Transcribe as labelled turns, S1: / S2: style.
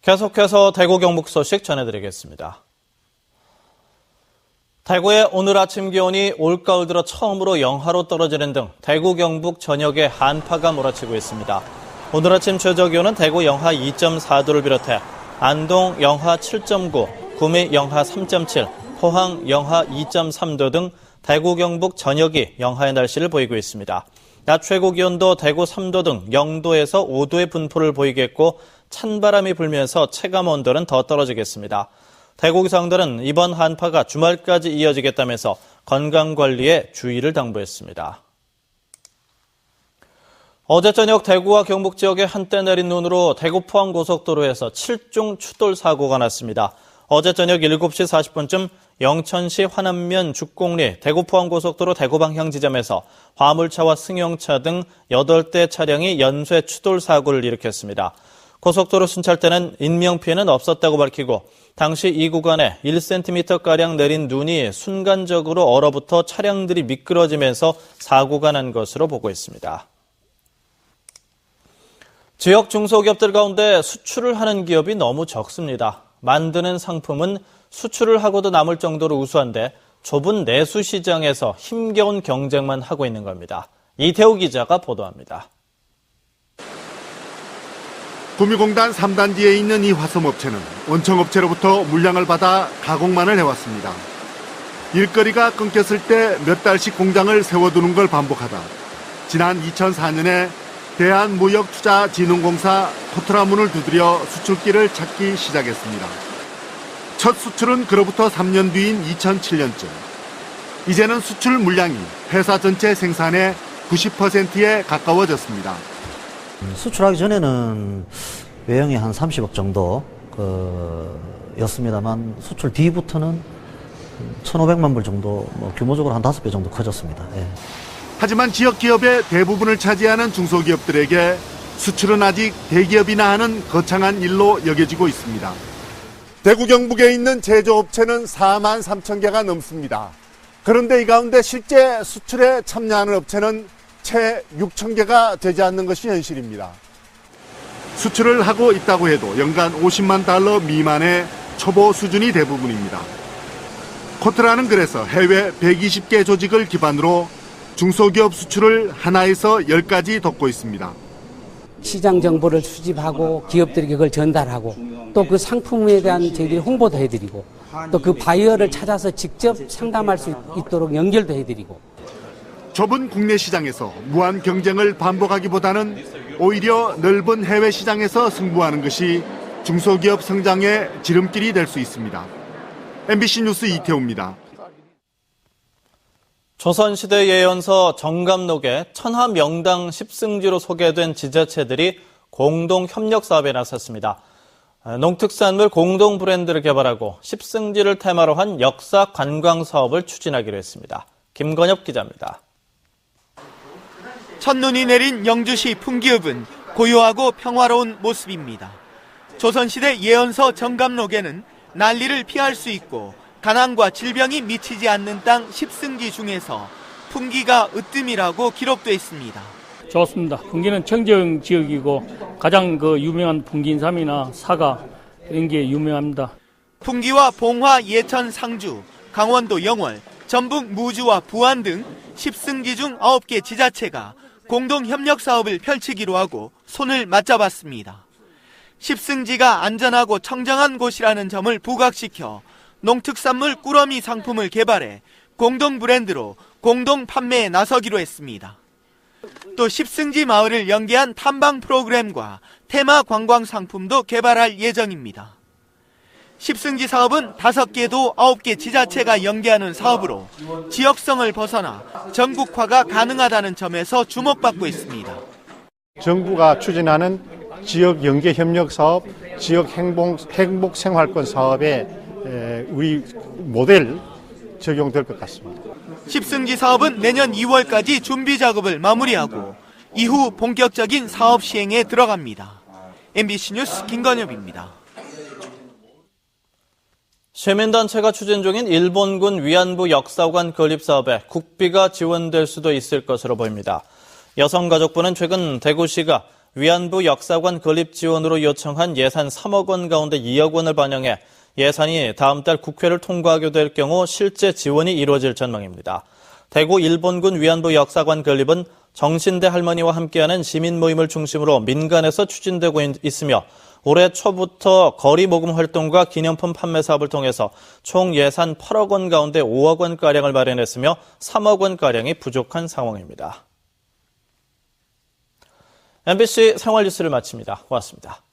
S1: 계속해서 대구 경북 소식 전해드리겠습니다. 대구의 오늘 아침 기온이 올가을 들어 처음으로 영하로 떨어지는 등 대구 경북 전역에 한파가 몰아치고 있습니다. 오늘 아침 최저기온은 대구 영하 2.4도를 비롯해 안동 영하 7.9, 구미 영하 3.7, 포항 영하 2.3도 등 대구 경북 전역이 영하의 날씨를 보이고 있습니다. 낮 최고 기온도 대구 3도 등 0도에서 5도의 분포를 보이겠고 찬바람이 불면서 체감 온도는 더 떨어지겠습니다. 대구 기상들은 이번 한파가 주말까지 이어지겠다면서 건강관리에 주의를 당부했습니다. 어제 저녁 대구와 경북 지역에 한때 내린 눈으로 대구 포항 고속도로에서 7중 추돌 사고가 났습니다. 어제 저녁 7시 40분쯤 영천시 화남면 죽곡리 대구 포항 고속도로 대구 방향 지점에서 화물차와 승용차 등 8대 차량이 연쇄 추돌 사고를 일으켰습니다. 고속도로 순찰대는 인명피해는 없었다고 밝히고 당시 이 구간에 1cm가량 내린 눈이 순간적으로 얼어붙어 차량들이 미끄러지면서 사고가 난 것으로 보고 있습니다. 지역 중소기업들 가운데 수출을 하는 기업이 너무 적습니다. 만드는 상품은 수출을 하고도 남을 정도로 우수한데 좁은 내수 시장에서 힘겨운 경쟁만 하고 있는 겁니다. 이태우 기자가 보도합니다.
S2: 구미공단 3단지에 있는 이 화섬업체는 원청업체로부터 물량을 받아 가공만을 해왔습니다. 일거리가 끊겼을 때 몇 달씩 공장을 세워두는 걸 반복하다 지난 2004년에 대한무역투자진흥공사 코트라 문을 두드려 수출길을 찾기 시작했습니다. 첫 수출은 그로부터 3년 뒤인 2007년쯤. 이제는 수출 물량이 회사 전체 생산의 90%에 가까워졌습니다.
S3: 수출하기 전에는 외형이 한 30억 정도 였습니다만 수출 뒤부터는 1,500만 불 정도, 규모적으로 한 5배 정도 커졌습니다. 예.
S2: 하지만 지역 기업의 대부분을 차지하는 중소기업들에게 수출은 아직 대기업이나 하는 거창한 일로 여겨지고 있습니다. 대구 경북에 있는 제조업체는 4만 3천 개가 넘습니다. 그런데 이 가운데 실제 수출에 참여하는 업체는 채 6천 개가 되지 않는 것이 현실입니다. 수출을 하고 있다고 해도 연간 50만 달러 미만의 초보 수준이 대부분입니다. 코트라는 그래서 해외 120개 조직을 기반으로 중소기업 수출을 하나에서 10가지 돕고 있습니다.
S4: 시장 정보를 수집하고 기업들에게 그걸 전달하고 또 그 상품에 대한 저희들이 홍보도 해드리고 또 그 바이어를 찾아서 직접 상담할 수 있도록 연결도 해드리고
S2: 좁은 국내 시장에서 무한 경쟁을 반복하기보다는 오히려 넓은 해외 시장에서 승부하는 것이 중소기업 성장의 지름길이 될 수 있습니다. MBC 뉴스 이태우입니다.
S1: 조선시대 예언서 정감록에 천하 명당 10승지로 소개된 지자체들이 공동협력사업에 나섰습니다. 농특산물 공동 브랜드를 개발하고 10승지를 테마로 한 역사 관광 사업을 추진하기로 했습니다. 김건엽 기자입니다.
S5: 첫눈이 내린 영주시 풍기읍은 고요하고 평화로운 모습입니다. 조선시대 예언서 정감록에는 난리를 피할 수 있고 가난과 질병이 미치지 않는 땅 10승지 중에서 풍기가 으뜸이라고 기록돼 있습니다.
S6: 좋습니다. 풍기는 청정 지역이고 가장 유명한 풍기인삼이나 사과 이런 게 유명합니다.
S5: 풍기와 봉화, 예천, 상주, 강원도 영월, 전북 무주와 부안 등 10승지 중 9개 지자체가 공동협력사업을 펼치기로 하고 손을 맞잡았습니다. 10승지가 안전하고 청정한 곳이라는 점을 부각시켜 농특산물 꾸러미 상품을 개발해 공동 브랜드로 공동 판매에 나서기로 했습니다. 또 10승지 마을을 연계한 탐방 프로그램과 테마 관광 상품도 개발할 예정입니다. 10승지 사업은 5개도 9개 지자체가 연계하는 사업으로 지역성을 벗어나 전국화가 가능하다는 점에서 주목받고 있습니다.
S7: 정부가 추진하는 지역 연계 협력 사업, 지역 행복 생활권 사업에 우리 모델 적용될 것 같습니다.
S5: 10승지 사업은 내년 2월까지 준비 작업을 마무리하고 이후 본격적인 사업 시행에 들어갑니다. MBC 뉴스 김건엽입니다.
S1: 시민단체가 추진 중인 일본군 위안부 역사관 건립 사업에 국비가 지원될 수도 있을 것으로 보입니다. 여성가족부는 최근 대구시가 위안부 역사관 건립 지원으로 요청한 예산 3억 원 가운데 2억 원을 반영해 예산이 다음 달 국회를 통과하게 될 경우 실제 지원이 이루어질 전망입니다. 대구 일본군 위안부 역사관 건립은 정신대 할머니와 함께하는 시민 모임을 중심으로 민간에서 추진되고 있으며 올해 초부터 거리 모금 활동과 기념품 판매 사업을 통해서 총 예산 8억 원 가운데 5억 원가량을 마련했으며 3억 원가량이 부족한 상황입니다. MBC 생활뉴스를 마칩니다. 고맙습니다.